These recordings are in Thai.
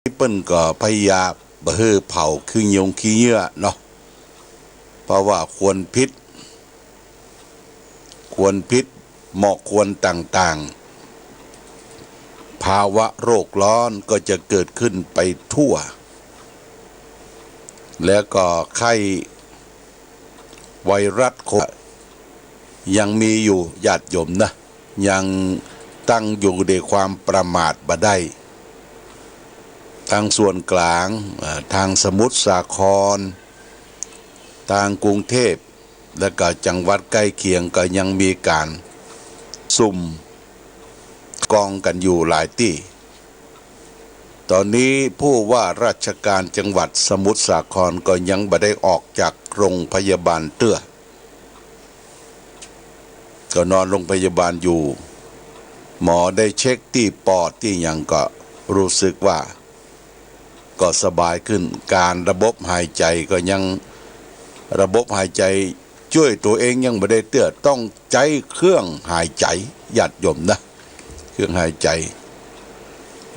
เปิ้นก็พยายามบ่ให้เผาคือยงขี้เยื่อเนาะเพราะว่าควรพิษเหมาะควรต่างๆภาวะโรคร้อนก็จะเกิดขึ้นไปทั่วแล้วก็ไข้ไวรัสโควิดยังมีอยู่ญาติโยมนะยังตั้งอยู่ในความประมาทบ่ได้ทางส่วนกลางทางสมุทรสาครทางกรุงเทพและก็จังหวัดใกล้เคียงก็ยังมีการสุ่มกองกันอยู่หลายที่ตอนนี้ผู้ว่าราชการจังหวัดสมุทรสาครก็ยังบ่ได้ออกจากโรงพยาบาลเตื้อก็นอนโรงพยาบาลอยู่หมอได้เช็คที่ปอดที่ยังก็รู้สึกว่าก็สบายขึ้นการระบบหายใจก็ยังระบบหายใจช่วยตัวเองยังไม่ได้เตื้อต้องใช้เครื่องหายใจญาติโยมนะเครื่องหายใจ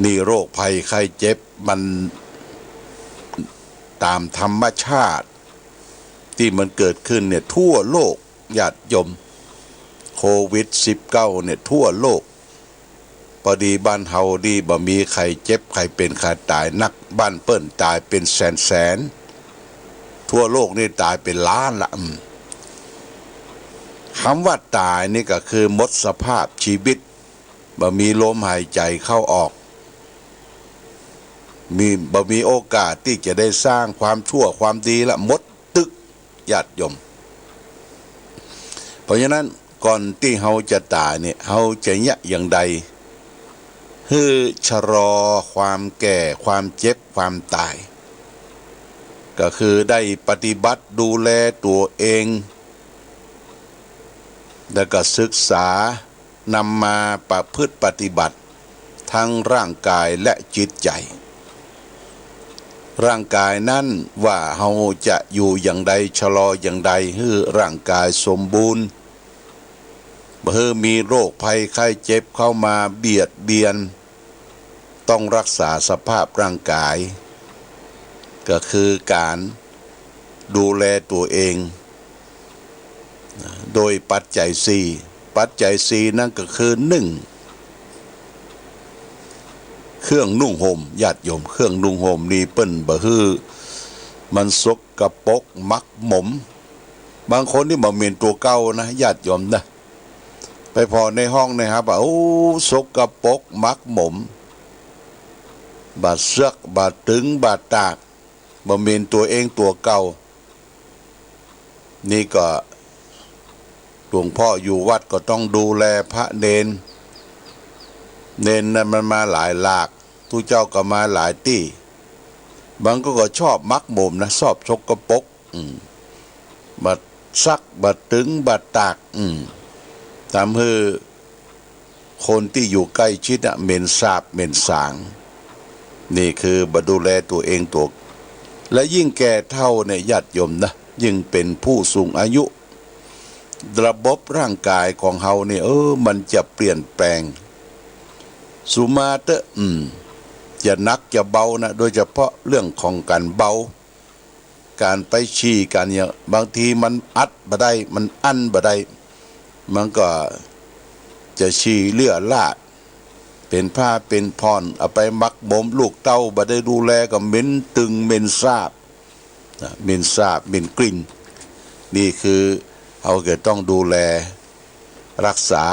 นี่โรคภัยไข้เจ็บมันตามธรรมชาติที่มันเกิดขึ้นเนี่ยทั่วโลกญาติโยมโควิด-19เนี่ยทั่วโลกพอดีบ้านเฮาดีบ่มีใครเจ็บใครเป็นใครตายนักบ้านเปิ้นตายเป็นแสนทั่วโลกนี่ตายเป็นล้านละคำว่าตายนี่ก็คือหมดสภาพชีวิตบ่มีลมหายใจเข้าออกบ่มีโอกาสที่จะได้สร้างความชั่วความดีละหมดตึกญาติโยมเพราะฉะนั้นก่อนที่เฮาจะตายเนี่ยเฮาจะยะอย่างใดให้ชะลอความแก่ความเจ็บความตายก็คือได้ปฏิบัติดูแลตัวเองแล้วก็ศึกษานำมาประพฤติปฏิบัติทั้งร่างกายและจิตใจร่างกายนั้นว่าเฮาจะอยู่อย่างใดชะลออย่างใดให้ร่างกายสมบูรณ์บ่ให้มีโรคภัยไข้เจ็บเข้ามาเบียดเบียนต้องรักษาสภาพร่างกายก็คือการดูแลตัวเองโดยปัจจัย4นั่นก็คือ1เครื่องนุ่งห่มญาติโยมเครื่องนุ่งห่มนี่เปิ้นบ่ฮื้อมันสกปรกมักหมมบางคนนี่บ่แม่นตัวเก่านะญาติโยมนะไปพอในห้องนะครับโอ้สกปรกมักหมมบาดเสือกบาดตึงบาดตากบ่แม่นตัวเองตัวเก่านี่ก็หลวงพ่ออยู่วัดก็ต้องดูแลพระเนนนั้นมันมาหลายหลากทุกเจ้าก็มาหลายที่บางก็ชอบมักหมมนะชอบสกปรกบาดซักบาดตึงบาดตากทำให้คนที่อยู่ใกล้ชิดเหม็นสาบเหม็นสางนี่คือบดูแลตัวเองตัวและยิ่งแก่เฒ่าเนี่ยญาติโยมนะยิ่งเป็นผู้สูงอายุระบบร่างกายของเฮาเนี่ยมันจะเปลี่ยนแปลงสุมาเตะจะหนักจะเบานะโดยเฉพาะเรื่องของการเบาการไปฉี่กันเนี่ยบางทีมันอัดบ่ได้มันอั้นบ่ได้มันก็จะฉี่เลือดลาดเป็นผ้าเป็นพรเอาไปมักบ่มลูกเต้าบ่ได้ดูแลก็เหม็นตึงเหม็นสาบเหม็นกลิ่นนี่คือเราก็ต้องดูแลรักษา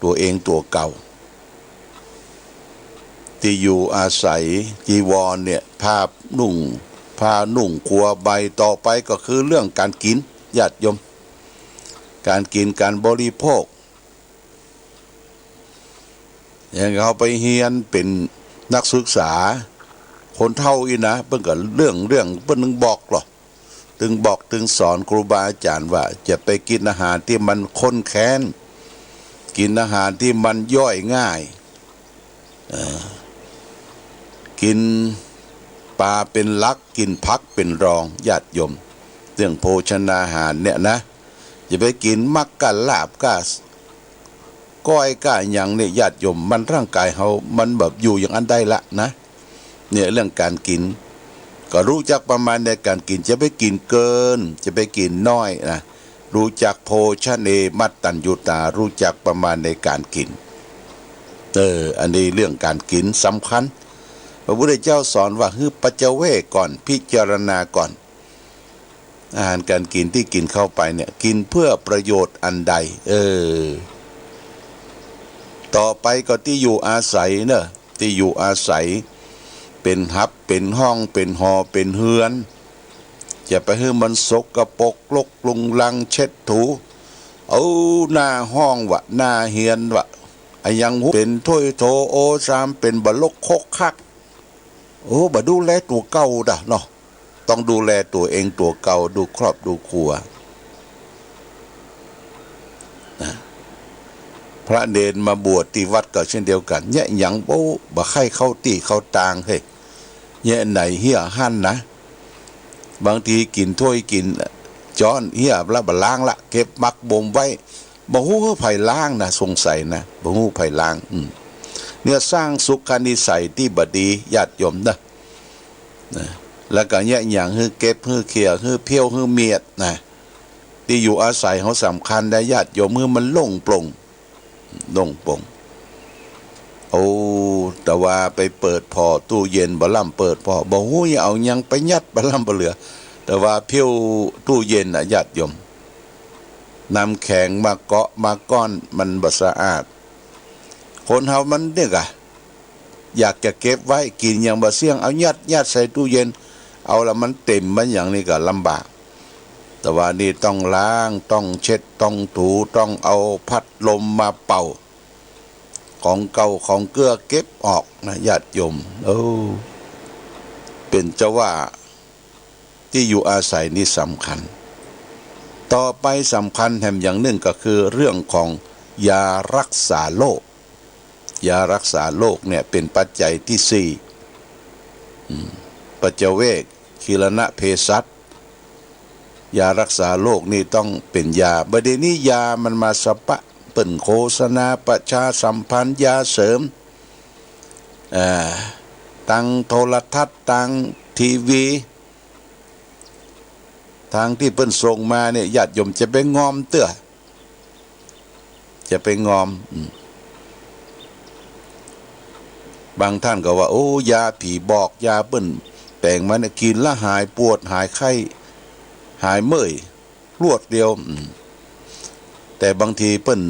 ตัวเองตัวเก่าที่อยู่อาศัยจีวรเนี่ยผ้านุ่งครัวใบต่อไปก็คือเรื่องการกินญาติโยมการกินการบริโภคอย่างเขาไปเรียนเป็นนักศึกษาคนเฒ่าอีนะเพิ่นก็เรื่องเพิ่นนึงบอกหรอถึงสอนครูบาอาจารย์ว่าจะไปกินอาหารที่มันข้นแค้นกินอาหารที่มันย่อยง่ายกินปลาเป็นหลักกินผักเป็นรองญาติโยมเรื่องโภชนาอาหารเนี่ยนะอย่าไปกินมักกะลาบกะก้อยกะหยังเนี่ยญาติโยมมันร่างกายเฮามันแบบอยู่อย่างอันใดละนะ เนี่ยเรื่องการกินก็รู้จักประมาณในการกินจะไปกินเกินจะไปกินน้อยนะรู้จักโภชเนมัตตัญญูตารู้จักประมาณในการกินอันนี้เรื่องการกินสำคัญพระพุทธเจ้าสอนว่าคือปัจเจเวกก่อนพิจารณาก่อนอาหารการกินที่กินเข้าไปเนี่ยกินเพื่อประโยชน์อันใดต่อไปก็ที่อยู่อาศัยเนอะที่อยู่อาศัยเป็นหับเป็นห้องเป็นหอเป็นเฮือนจะไปให้มันสกปรกลกลุงลังเช็ดถูเอาหน้าห้องวะหน้าเฮียนวะยังเป็นถ้วยโถโอซามเป็นบะลกโคกคักบะดูแลตัวเก่าด่ะเนาะต้องดูแลตัวเองตัวเก่าดูครอบดูครัวพระเนรมาบวชที่วัดก็เช่นเดียวกันเนี่ยหยังบะไข่เข้าตีเข้าตางเฮ้ยเนี่ยไหนเหี้ยหั่นนะบางทีกินถ้วยกินจ้อนเหี้ยละบะล้างละเก็บมักบ่มไว้บ่ฮู้ไผล้างนะสงสัยนะบ่ฮู้ไผล้างเนี่ยสร้างสุขนิสัยที่บดีญาติโยมนะแล้วก็เนี่ยอย่างฮือเก็บฮือเขี่ยฮือเพี้ยวฮือเมียดนะที่อยู่อาศัยเขาสำคัญได้ญาติโยมมือมันโล่งโปร่งแต่ว่าไปเปิดพอตู้เย็นบะล่ำเปิดพอบ่ฮู้เอายังไปยัดบะล่ำบะเหลือแต่ว่าเพี้ยวตู้เย็นน่ะญาติโยมน้ำแข็งมาเกาะมาก้อนมันบ่สะอาดคนเฮามันเนี่ยกะอยากจะเก็บไว้กินอย่างบ่เสี่ยงเอายัดใส่ตู้เย็นเอาละมันเต็มมันอย่างนี้ก็ลำบากแต่ว่านี่ต้องล้างต้องเช็ดต้องถูต้องเอาพัดลมมาเป่าของเก่าของเกลือเก็บออกนะญาติโยมเป็นเจ้าว่าที่อยู่อาศัยนี่สำคัญต่อไปสำคัญแถมอย่างหนึ่งก็คือเรื่องของยารักษาโรคยารักษาโรคเนี่ยเป็นปัจจัยที่สี่ปัจเจเวกคีรณะเภสัชยารักษาโรคนี่ต้องเป็นยาประเดี๋ยวนี้ยามันมาสปะเปิ่นโฆษณาประชาสัมพันธ์ยาเสริมตั้งโทรทัศน์ตั้งทีวีทางที่เปิ้นส่งมาเนี่ยญาติโยมจะไปงอมเตื้อจะไปงอมบางท่านก็ว่าโอ้ยาผีบอกยาเปิ้นแปลงมาเนี่ยกินแล้วหายปวดหายไข้หายเมื่อยรวดเดียวแต่บางทีเปิ้น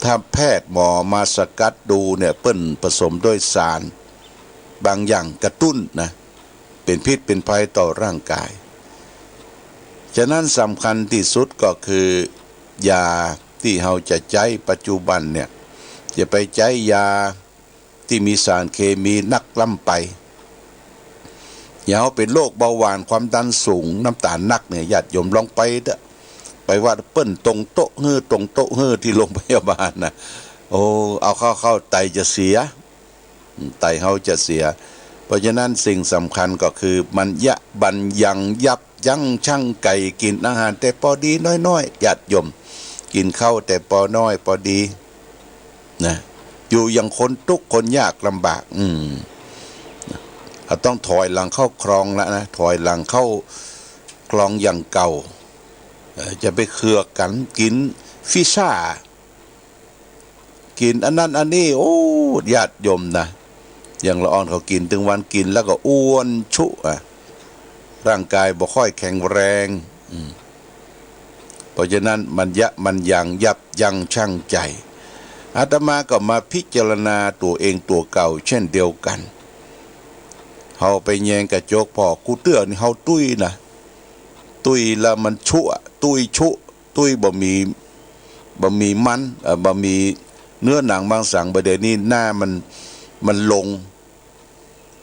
ถ้าแพทย์หมอมาสกัดดูเนี่ยเปิ้นผสมด้วยสารบางอย่างกระตุ้นนะเป็นพิษเป็นภัยต่อร่างกายฉะนั้นสำคัญที่สุดก็คือยาที่เราจะใช้ปัจจุบันเนี่ยจะไปใช้ยาที่มีสารเคมีนักล้ำไปอย่าเอาเป็นโรคเบาหวานความดันสูงน้ำตาลนักเนี่ยญาติโยมลองไปเด้อไปว่าเปิ้นตรงโต๊ะที่โรงพยาบาลนะเอาเข้าไตจะเสียไตเขาจะเสียเพราะฉะนั้นสิ่งสำคัญก็คือมันบันยังยับยั้งชั่งไก่กินอาหารแต่พอดีน้อยๆญาติโยมกินข้าวแต่พอน้อยพอดีนะอยู่อย่างคนทุกข์คนยากลำบากต้องถอยหลังเข้าคลองแล้วนะถอยหลังเข้าคลองอย่างเก่าจะไปเคือกันกินฟิซ่ากินอันนั้นอันนี้ญาติโยมนะอย่างละอ่อนเขากินถึงวันกินแล้วก็อ้วนชุร่างกายบ่ค่อยแข็งแรงเพราะฉะนั้นมันยังยับยั้งชั่งใจอาตมาก็มาพิจารณาตัวเองตัวเก่าเช่นเดียวกันเฮาไปแยงกระจกพอกูเตื้อนี่เฮาตุ้ยนะตุ้ยแล้วมันชั่วตุ้ยบ่มีมันบ่มีเนื้อหนังบางสังประเดี๋ยวนี้หน้ามันลง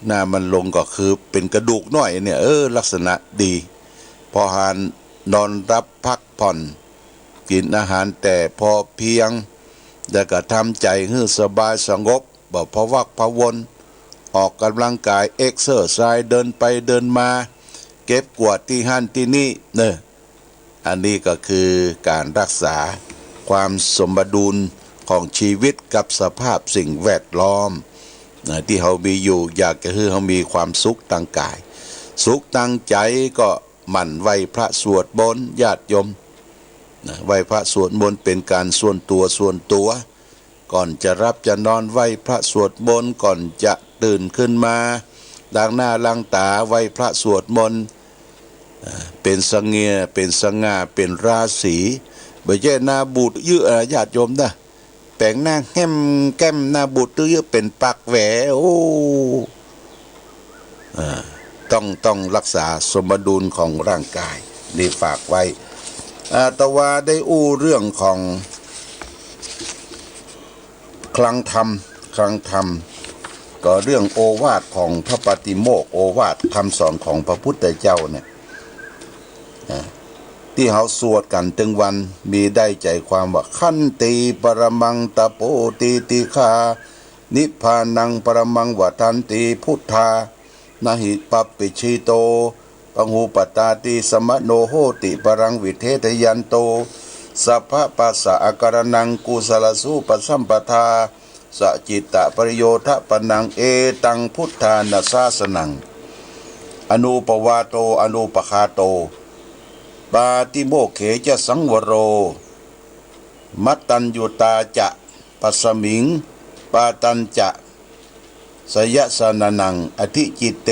หน้ามันลงก็คือเป็นกระดูกน้อยเนี่ยลักษณะดีพอหานนอนรับพักผ่อนกินอาหารแต่พอเพียงแล้วก็ทำใจให้สบายสงบบ่พะวักพะวนออกกำลังกายเอ็กเซอร์ไซส์เดินไปเดินมาเก็บกวาดที่หั่นที่นี่อันนี้ก็คือการรักษาความสมดุลของชีวิตกับสภาพสิ่งแวดล้อม ที่เขามีอยู่อยากจะให้เขามีความสุขทางกายสุขทางใจก็หมั่นไหว้พระสวดมนต์ญาติโยมไหว้พระสวดมนต์เป็นการส่วนตัวก่อนจะรับจะนอนไหว้พระสวดมนต์ก่อนจะตื่นขึ้นมาล้างหน้าล้างตาไหว้พระสวดมนต์เป็นสง่าเป็นราศีไม่ใช่หน้าบูดเยอะญาติโยมนะแปลงหน้าแก้มหน้าบูดเยอะเป็นปากแหวโอ้ต้องรักษาสมดุลของร่างกายนี่ฝากไว้แต่ว่าได้เรื่องของคลังธรรมก็เรื่องโอวาทของพระปฏิโมกข์โอวาทคำสอนของพระพุทธเจ้าเนี่ยที่เขาสวดกันถึงวันมีได้ใจความว่าขันติปรมังตะโปติคานิพพานังปรมังวัฏันติพุทธานาหิปัปปิชิโตปังหูปตาติสมโนโหติปรังวิเททยันโตสัพพะปัสสะอาการนังกุสลสุปสัมปทาสจิตตะปริโยทะปนังเอตังพุทธานาสาสนังอนุปวาโตอนุปคาโตปาติโมกเขจะสังวโรมัตตัญญูตาจะปัสสมิงปาตัญจะสยสนานังอธิจิตเต